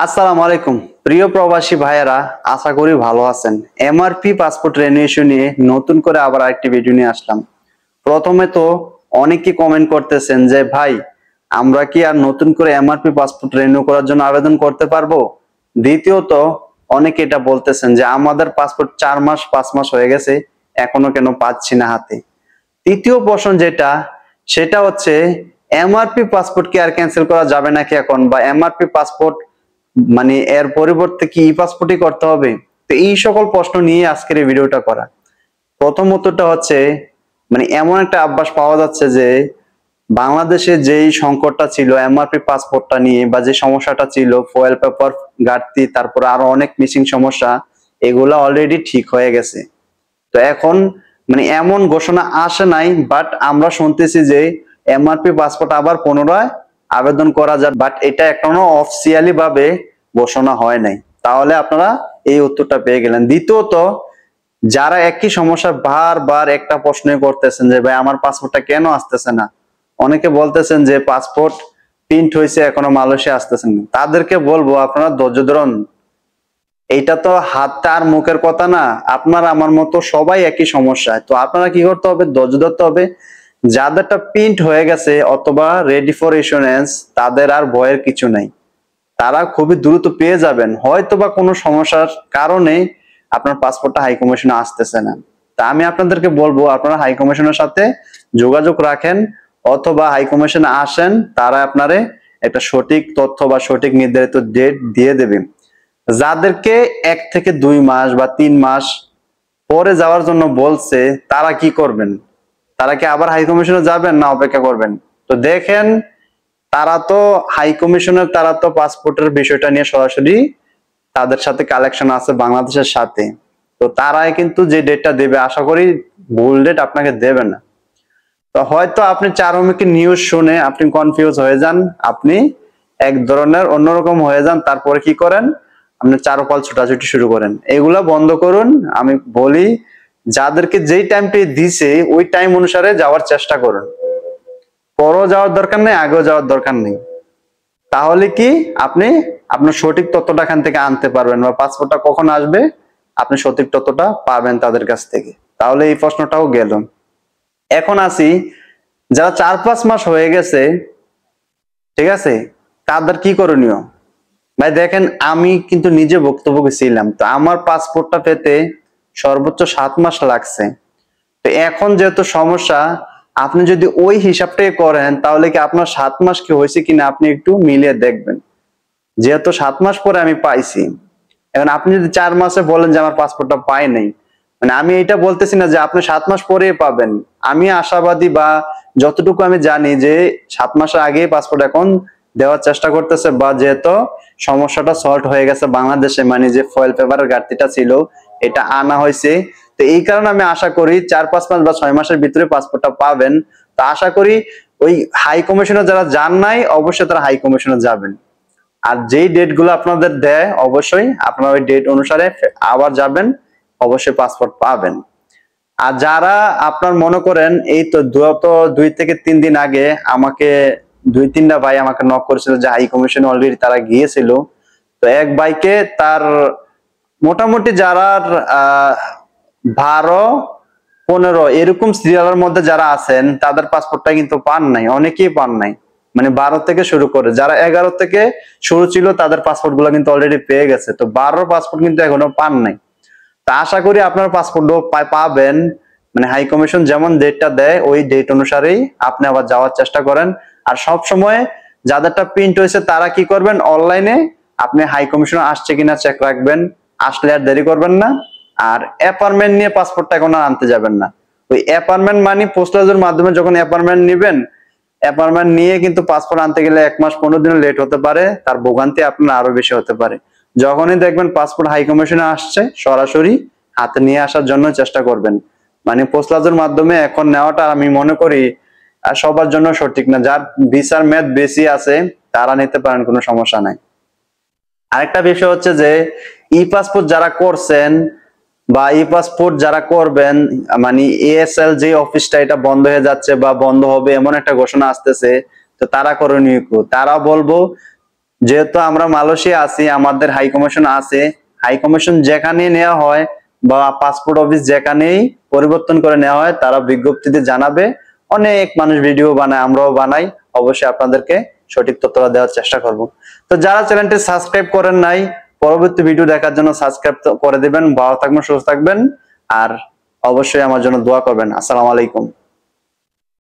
আসসালামু আলাইকুম প্রিয় প্রবাসী ভাইয়েরা, আশা করি ভালো আছেন। এমআরপি পাসপোর্ট রিনিউয়েশন নিয়ে নতুন করে আবার একটি ভিডিও নিয়ে আসলাম। প্রথমে তো অনেকেই কমেন্ট করতেছেন যে ভাই, আমরা কি আর নতুন করে এমআরপি পাসপোর্ট রিনিউ করার জন্য আবেদন করতে পারবো? দ্বিতীয়ত, অনেকে এটা বলতেছেন যে আমাদের পাসপোর্ট 4 মাস 5 মাস হয়ে গেছে, এখনো কেন পাচ্ছি না হাতে। তৃতীয় প্রশ্ন সেটা হচ্ছে, এমআরপি পাসপোর্ট কি আর ক্যান্সেল করা যাবে নাকি এখন, বা এমআরপি পাসপোর্ট মানে এর পরিবর্তে কি ই পাসপোর্টই করতে হবে? তো এই সকল প্রশ্ন নিয়ে আজকের এই ভিডিওটা করা। প্রথমতটা হচ্ছে, এমন একটা আভাস পাওয়া যাচ্ছে যে বাংলাদেশে যেই সংকটটা ছিল এমআরপি পাসপোর্টটা নিয়ে, বা যে সমস্যাটা ছিল ফয়েল পেপার ঘাটতি, তারপরে আরো অনেক মিসিং সমস্যা, এগুলা অলরেডি ঠিক হয়ে গেছে। তো এখন এমন ঘোষণা আসে নাই, বাট আমরা শুনতেছি যে এমআরপি পাসপোর্ট আবার পুনরায় আবেদন করা যায়, বাট এটা এখনো অফিসিয়ালি ভাবে ঘোষণা হয় নাই। তাহলে আপনারা এই উত্তরটা পেয়ে গেলেন। দ্বিতীয়ত, যারা একই সমস্যা বারবার একটা প্রশ্ন করতেছেন যে ভাই আমার পাসপোর্টটা কেন আসতেছে না, অনেকে বলতেছেন যে পাসপোর্ট প্রিন্ট হয়েছে এখনো মালয়েশিয়া আসতেছে না, তাদেরকে বলবো আপনারা ধৈর্য ধরুন। এইটা তো হাত আর মুখের কথা না, আপনার আমার মতো সবাই একই সমস্যায়। তো আপনারা কি করতে হবে, ধৈর্য ধরতে হবে। যাদেরটা প্রিন্ট হয়ে গেছে অথবা রেডি ফর ইস্যুয়েন্স, তাদের আর ভয়ের কিছু নাই, তারা খুবই দ্রুত পেয়ে যাবেন। হয়তো বা কোনো সমস্যার কারণে আপনার পাসপোর্টটা হাই কমিশনে আসতেছে না। তা আমি আপনাদেরকে বলবো আপনারা হাই কমিশনের সাথে যোগাযোগ রাখেন, অথবা হাই কমিশনে আসেন, তারা আপনারে একটা সঠিক তথ্য বা সঠিক নির্ধারিত ডেট দিয়ে দেবে। যাদেরকে 1 থেকে 2 মাস বা 3 মাস পরে যাওয়ার জন্য বলছে, তারা কি করবেন? তারা কি আবার হাই কমিশনে যাবেন না অপেক্ষা করবেন? তো দেখেন, তারা তো পাসপোর্টের বিষয়টা নিয়ে সরাসরি তাদের সাথে কালেকশন আছে বাংলাদেশের সাথে। তো তারাই কিন্তু যে ডেটটা দেবে, আশা করি ভুল ডেট আপনাকে দেবে না। তো হয়তো আপনি চারমুখী নিউজ শুনে আপনি কনফিউজ হয়ে যান, আপনি এক ধরনের অন্যরকম হয়ে যান, তারপরে কি করেন, আপনি চারপাল ছোটাছুটি শুরু করেন। এগুলা বন্ধ করুন। আমি বলি, যাদেরকে যেই টাইমটি দিছে ওই টাইম অনুসারে যাওয়ার চেষ্টা করুন। পরও যাওয়ার দরকার নেই, আগেও যাওয়ার দরকার নেই। তাহলে কি আপনি আপনার সঠিক তথ্যটা এখান থেকে আনতে পারবেন, বা পাসপোর্টটা কখন আসবে আপনি সঠিক তথ্যটা পাবেন তাদের কাছ থেকে। তাহলে এই প্রশ্নটাও গেল। এখন আসি, যারা 4-5 মাস হয়ে গেছে, ঠিক আছে, তাদের কি করণীয়? ভাই দেখেন, আমি কিন্তু নিজে ভুক্তভোগী ছিলাম। তো আমার পাসপোর্টটা পেতে সর্বোচ্চ 7 মাস লাগছে। তো এখন যেহেতু সমস্যা, আপনি যদি ওই হিসাবটাই করেন, তাহলে কি আপনার 7 মাস কি হয়েছে কিনা আপনি একটু মিলিয়ে দেখবেন। যেহেতু 7 মাস পরে আমি পাইছি, এখন আপনি যদি 4 মাসে বলেন যে আমার পাসপোর্টটা পাই নাই, আমি এটা বলতেছি না যে আপনি 7 মাস পরে পাবেন। আমি আশাবাদী, বা যতটুকু আমি জানি যে 7 মাসের আগেই পাসপোর্ট এখন দেওয়ার চেষ্টা করতেছে, বা যেহেতু সমস্যাটা সলভ হয়ে গেছে বাংলাদেশে, যে ফয়েল পেপারের ঘাটতিটা ছিল এটা আনা হয়েছে। তো এই কারণে আমি আশা করি 4-5 মাস বা 6 মাসের ভিতরে পাসপোর্টটা পাবেন। তো আশা করি ওই হাই কমিশনে যারা যান নাই, অবশ্যই তারা হাই কমিশনে যাবেন। আর যেই ডেট গুলো আপনাদের দেয়, অবশ্যই আপনারা ওই ডেট অনুসারে আবার যাবেন, অবশ্যই পাসপোর্ট পাবেন। আর যারা আপনার মনে করেন, এই তো 2 থেকে 3 দিন আগে আমাকে 2-3টা ভাই আমাকে নক করেছিল যে হাই কমিশনে অলরেডি তারা গিয়েছিল। তো এক ভাইকে তার মোটামুটি যারা 12-15 এরকম সিরিয়ালের মধ্যে যারা আছেন, তাদের পাসপোর্টটা কিন্তু পান নাই, অনেকেই পান নাই। 12 থেকে শুরু করে যারা 11 থেকে শুরু ছিল, তাদের পাসপোর্ট গুলো কিন্তু অলরেডি পেয়ে গেছে। তো 12 পাসপোর্ট কিন্তু এখনো পান নাই। তা আশা করি আপনার পাসপোর্ট পাবেন। হাই কমিশন যেমন ডেটটা দেয় ওই ডেট অনুসারেই আপনি আবার যাওয়ার চেষ্টা করেন। আর সব সময় যাদেরটা প্রিন্ট হয়েছে তারা কি করবেন, অনলাইনে আপনি হাই কমিশন আসছে কিনা চেক রাখবেন, আসলে আর দেরি করবেন না। আর অ্যাপয়েন্টমেন্ট নিয়ে পাসপোর্টটা এখন আর আনতে যাবেন না। ওই অ্যাপয়েন্টমেন্ট পোস্টালের মাধ্যমে যখন অ্যাপয়েন্টমেন্ট নিবেন, অ্যাপয়েন্টমেন্ট নিয়ে কিন্তু পাসপোর্ট আনতে গেলে 1 মাস 15 দিন লেট হতে পারে, তার ভোগান্তি আপনার আরো বেশি হতে পারে। যখনই দেখবেন পাসপোর্ট হাই কমিশনে আসছে, সরাসরি হাতে নিয়ে আসার জন্য চেষ্টা করবেন। পোস্টলাজের মাধ্যমে এখন নেওয়াটা আমি মনে করি সবার জন্য সঠিক না। যার ভিসার মেয়াদ বেশি আছে তারা নিতে পারেন, কোনো সমস্যা নাই। আরেকটা বিষয় হচ্ছে যে ই পাসপোর্ট যারা করছেন বা ই পাসপোর্ট যারা করবেন, এএসএল যে অফিসটা এটা বন্ধ হয়ে যাচ্ছে বা বন্ধ হবে এমন একটা ঘোষণা আসতেছে। তো তারা করণীয়, তারা বলবো যেহেতু আমরা মালয়েশিয়া আছি, আমাদের হাই কমিশন আছে, হাই কমিশন যেখানে নেওয়া হয় বা পাসপোর্ট অফিস যেখানেই পরিবর্তন করে নেওয়া হয় তারা বিজ্ঞপ্তিতে জানাবে। অনেক মানুষ ভিডিও বানায়, আমরাও বানাই, অবশ্যই আপনাদেরকে সঠিক তথ্যটা দেওয়ার চেষ্টা করব। তো যারা চ্যানেলটি সাবস্ক্রাইব করেন নাই, পরবর্তী ভিডিও দেখার জন্য সাবস্ক্রাইব করে দিবেন। ভালো থাকবেন, সুস্থ থাকবেন, আর অবশ্যই আমার জন্য দোয়া করবেন। আসসালামু আলাইকুম।